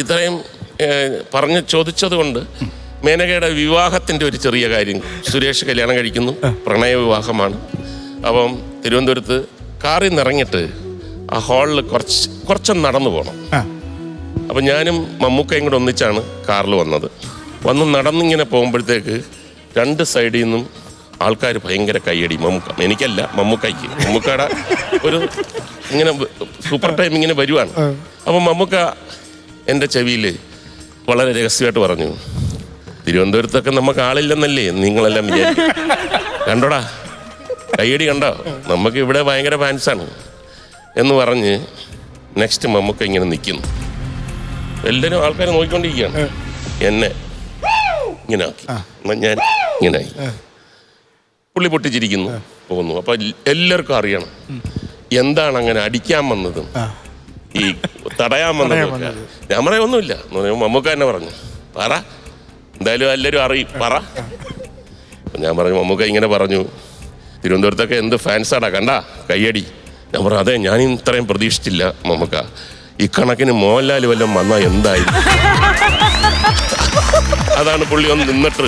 ഇത്രയും പറഞ്ഞ് ചോദിച്ചത് കൊണ്ട് മേനകയുടെ വിവാഹത്തിൻ്റെ ഒരു ചെറിയ കാര്യം. സുരേഷ് കല്യാണം കഴിക്കുന്നു, പ്രണയ വിവാഹമാണ്. അപ്പം തിരുവനന്തപുരത്ത് കാറിൽ നിന്ന് ഇറങ്ങിയിട്ട് ആ ഹാളിൽ കുറച്ചൊന്ന് നടന്നു പോകണം. അപ്പം ഞാനും മമ്മൂക്കയും കൂടെ ഒന്നിച്ചാണ് കാറിൽ വന്ന് നടന്നിങ്ങനെ പോകുമ്പോഴത്തേക്ക് രണ്ട് സൈഡിൽ നിന്നും ആൾക്കാർ ഭയങ്കര കയ്യടി. എനിക്കല്ല, മമ്മൂക്കയുടെ ഒരു ഇങ്ങനെ സൂപ്പർ ടൈം ഇങ്ങനെ വരുവാണ്. അപ്പം മമ്മൂക്ക എൻ്റെ ചെവിയിൽ വളരെ രഹസ്യമായിട്ട് പറഞ്ഞു, തിരുവനന്തപുരത്തൊക്കെ നമുക്ക് ആളില്ലെന്നല്ലേ നിങ്ങളെല്ലാം വിചാരിക്കും. കണ്ടോടാ കയ്യടി കണ്ടോ, നമുക്ക് ഇവിടെ ഭയങ്കര ഫാൻസാണ് എന്ന് പറഞ്ഞ് നെക്സ്റ്റ് മമ്മൂക്ക ഇങ്ങനെ നിൽക്കുന്നു. എല്ലാവരും ആൾക്കാരെ നോക്കിക്കൊണ്ടിരിക്കുകയാണ്. എന്നെ ഇങ്ങനെ ആക്കി, ഞാൻ ഇങ്ങനെ ആയി. പുള്ളി പൊട്ടിച്ചിരിക്കുന്നു, പോകുന്നു. അപ്പം എല്ലാവർക്കും അറിയണം എന്താണ് അങ്ങനെ അടിക്കാൻ വന്നതും ഈ തടയാൻ വന്നതും. ഞാൻ പറയാൻ ഒന്നുമില്ല. മമ്മൂക്ക തന്നെ പറഞ്ഞു, പറ, എന്തായാലും എല്ലാവരും അറിയും, പറ. ഞാൻ പറഞ്ഞു, മമ്മൂക്ക ഇങ്ങനെ പറഞ്ഞു, തിരുവനന്തപുരത്തൊക്കെ എന്ത് ഫാൻസാടാ, കണ്ടാ കയ്യടി. ഞാൻ പറഞ്ഞു, അതെ, ഞാൻ ഇത്രയും പ്രതീക്ഷിച്ചില്ല മമ്മൂക്ക. ഇക്കണക്കിന് മോഹൻലാൽ വല്ലതും വന്നാൽ എന്തായിരുന്നു. അതാണ് പുള്ളി ഒന്ന് നിന്നിട്ട്